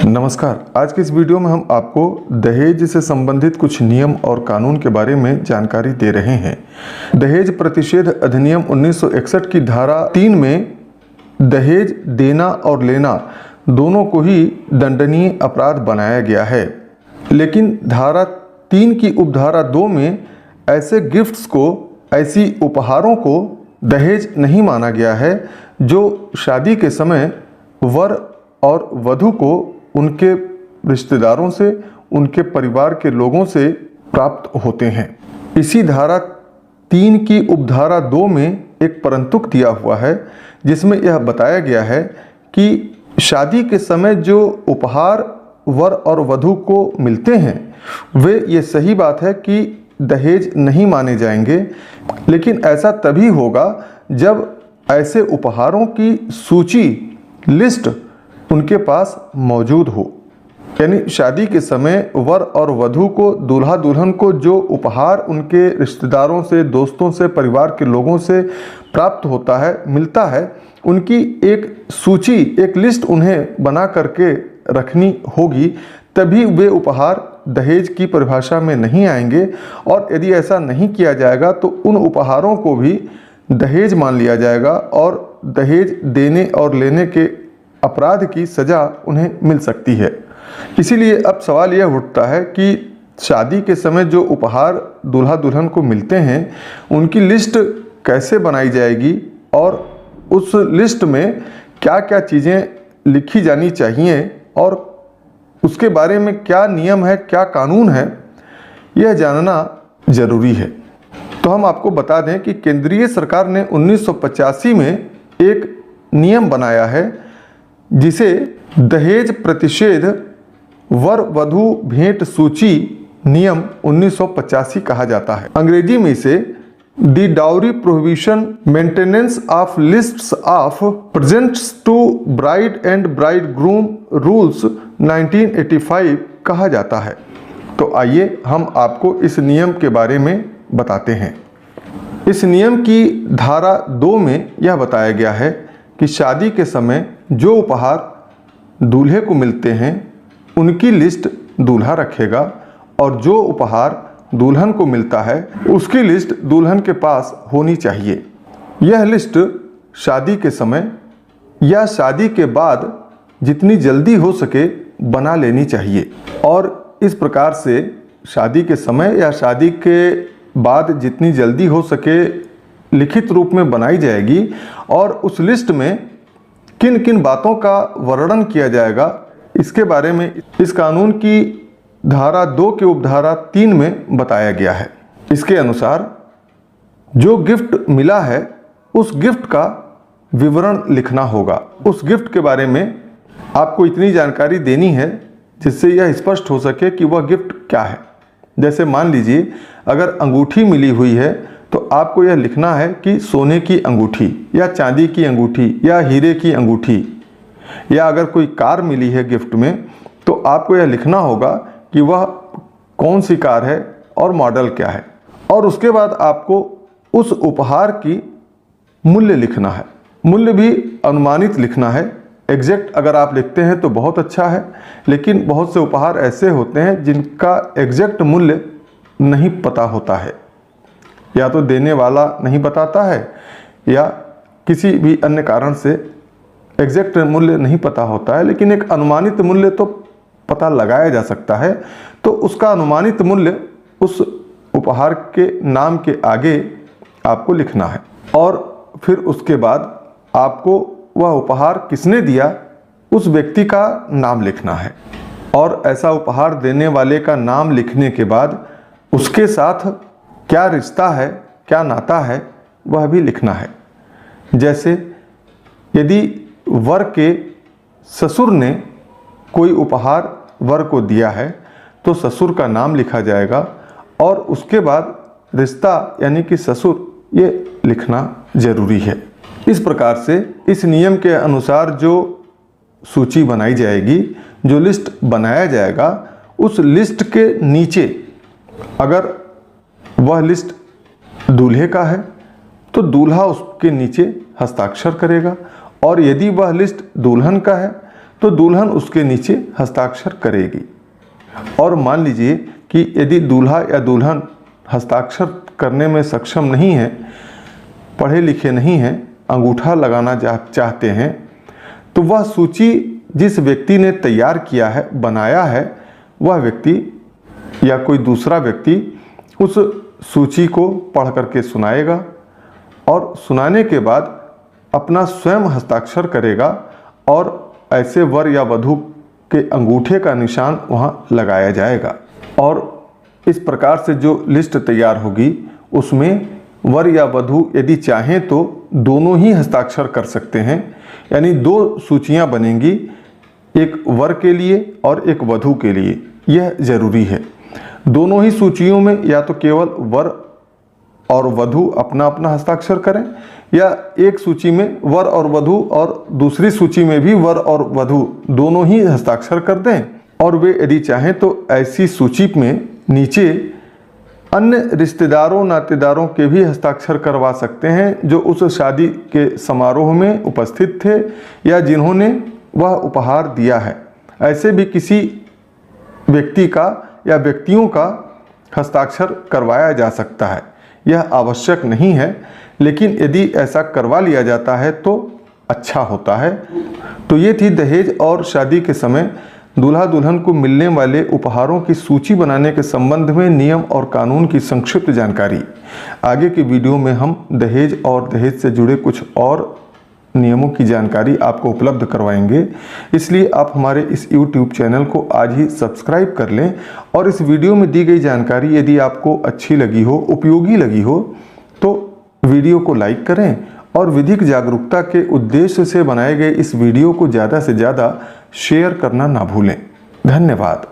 नमस्कार। आज के इस वीडियो में हम आपको दहेज से संबंधित कुछ नियम और कानून के बारे में जानकारी दे रहे हैं। दहेज प्रतिषेध अधिनियम 1961 की धारा 3 में दहेज देना और लेना दोनों को ही दंडनीय अपराध बनाया गया है, लेकिन धारा 3 की उपधारा 2 में ऐसे गिफ्ट्स को, ऐसी उपहारों को दहेज नहीं माना गया है जो शादी के समय वर और वधू को उनके रिश्तेदारों से, उनके परिवार के लोगों से प्राप्त होते हैं। इसी धारा 3 की उपधारा 2 में एक परंतुक दिया हुआ है जिसमें यह बताया गया है कि शादी के समय जो उपहार वर और वधू को मिलते हैं वे, ये सही बात है कि दहेज नहीं माने जाएंगे, लेकिन ऐसा तभी होगा जब ऐसे उपहारों की सूची, लिस्ट उनके पास मौजूद हो। यानी शादी के समय वर और वधू को, दूल्हा दुल्हन को जो उपहार उनके रिश्तेदारों से, दोस्तों से, परिवार के लोगों से प्राप्त होता है, मिलता है, उनकी एक सूची, एक लिस्ट उन्हें बना करके रखनी होगी, तभी वे उपहार दहेज की परिभाषा में नहीं आएंगे। और यदि ऐसा नहीं किया जाएगा तो उन उपहारों को भी दहेज मान लिया जाएगा और दहेज देने और लेने के अपराध की सज़ा उन्हें मिल सकती है। इसीलिए अब सवाल यह उठता है कि शादी के समय जो उपहार दूल्हा दुल्हन को मिलते हैं उनकी लिस्ट कैसे बनाई जाएगी और उस लिस्ट में क्या क्या चीज़ें लिखी जानी चाहिए और उसके बारे में क्या नियम है, क्या कानून है, यह जानना ज़रूरी है। तो हम आपको बता दें कि केंद्रीय सरकार ने 1985 में एक नियम बनाया है जिसे दहेज प्रतिषेध वर वधू भेंट सूची नियम 1985 कहा जाता है। अंग्रेजी में इसे the dowry prohibition maintenance of lists of presents to bride and bridegroom rules 1985 कहा जाता है। तो आइए हम आपको इस नियम के बारे में बताते हैं। इस नियम की धारा 2 में यह बताया गया है कि शादी के समय जो उपहार दूल्हे को मिलते हैं उनकी लिस्ट दूल्हा रखेगा और जो उपहार दुल्हन को मिलता है उसकी लिस्ट दुल्हन के पास होनी चाहिए। यह लिस्ट शादी के समय या शादी के बाद जितनी जल्दी हो सके बना लेनी चाहिए और इस प्रकार से शादी के समय या शादी के बाद जितनी जल्दी हो सके लिखित रूप में बनाई जाएगी और उस लिस्ट में किन किन बातों का वर्णन किया जाएगा इसके बारे में इस कानून की धारा 2 के उपधारा 3 में बताया गया है। इसके अनुसार जो गिफ्ट मिला है उस गिफ्ट का विवरण लिखना होगा। उस गिफ्ट के बारे में आपको इतनी जानकारी देनी है जिससे यह स्पष्ट हो सके कि वह गिफ्ट क्या है। जैसे मान लीजिए अगर अंगूठी मिली हुई है तो आपको यह लिखना है कि सोने की अंगूठी या चांदी की अंगूठी या हीरे की अंगूठी, या अगर कोई कार मिली है गिफ्ट में तो आपको यह लिखना होगा कि वह कौन सी कार है और मॉडल क्या है। और उसके बाद आपको उस उपहार की मूल्य लिखना है। मूल्य भी अनुमानित लिखना है। एग्जैक्ट अगर आप लिखते हैं तो बहुत अच्छा है, लेकिन बहुत से उपहार ऐसे होते हैं जिनका एग्जैक्ट मूल्य नहीं पता होता है, या तो देने वाला नहीं बताता है या किसी भी अन्य कारण से एग्जैक्ट मूल्य नहीं पता होता है, लेकिन एक अनुमानित मूल्य तो पता लगाया जा सकता है। तो उसका अनुमानित मूल्य उस उपहार के नाम के आगे आपको लिखना है और फिर उसके बाद आपको वह उपहार किसने दिया उस व्यक्ति का नाम लिखना है और ऐसा उपहार देने वाले का नाम लिखने के बाद उसके साथ क्या रिश्ता है, क्या नाता है, वह भी लिखना है। जैसे यदि वर के ससुर ने कोई उपहार वर को दिया है तो ससुर का नाम लिखा जाएगा और उसके बाद रिश्ता यानी कि ससुर, ये लिखना जरूरी है। इस प्रकार से इस नियम के अनुसार जो सूची बनाई जाएगी, जो लिस्ट बनाया जाएगा, उस लिस्ट के नीचे अगर वह लिस्ट दूल्हे का है तो दूल्हा उसके नीचे हस्ताक्षर करेगा और यदि वह लिस्ट दुल्हन का है तो दुल्हन उसके नीचे हस्ताक्षर करेगी। और मान लीजिए कि यदि दूल्हा या दुल्हन हस्ताक्षर करने में सक्षम नहीं है, पढ़े लिखे नहीं हैं, अंगूठा लगाना चाहते हैं, तो वह सूची जिस व्यक्ति ने तैयार किया है, बनाया है, वह व्यक्ति या कोई दूसरा व्यक्ति उस सूची को पढ़ करके सुनाएगा और सुनाने के बाद अपना स्वयं हस्ताक्षर करेगा और ऐसे वर या वधू के अंगूठे का निशान वहाँ लगाया जाएगा। और इस प्रकार से जो लिस्ट तैयार होगी उसमें वर या वधू यदि चाहें तो दोनों ही हस्ताक्षर कर सकते हैं, यानी दो सूचियां बनेंगी, एक वर के लिए और एक वधू के लिए। यह जरूरी है। दोनों ही सूचियों में या तो केवल वर और वधू अपना अपना हस्ताक्षर करें, या एक सूची में वर और वधू और दूसरी सूची में भी वर और वधू दोनों ही हस्ताक्षर कर दें। और वे यदि चाहें तो ऐसी सूची में नीचे अन्य रिश्तेदारों नातेदारों के भी हस्ताक्षर करवा सकते हैं जो उस शादी के समारोह में उपस्थित थे या जिन्होंने वह उपहार दिया है। ऐसे भी किसी व्यक्ति का या व्यक्तियों का हस्ताक्षर करवाया जा सकता है। यह आवश्यक नहीं है, लेकिन यदि ऐसा करवा लिया जाता है तो अच्छा होता है। तो ये थी दहेज और शादी के समय दूल्हा दुल्हन को मिलने वाले उपहारों की सूची बनाने के संबंध में नियम और कानून की संक्षिप्त जानकारी। आगे के वीडियो में हम दहेज और दहेज से जुड़े कुछ और नियमों की जानकारी आपको उपलब्ध करवाएंगे। इसलिए आप हमारे इस YouTube चैनल को आज ही सब्सक्राइब कर लें और इस वीडियो में दी गई जानकारी यदि आपको अच्छी लगी हो, उपयोगी लगी हो, तो वीडियो को लाइक करें और विधिक जागरूकता के उद्देश्य से बनाए गए इस वीडियो को ज़्यादा से ज़्यादा शेयर करना ना भूलें। धन्यवाद।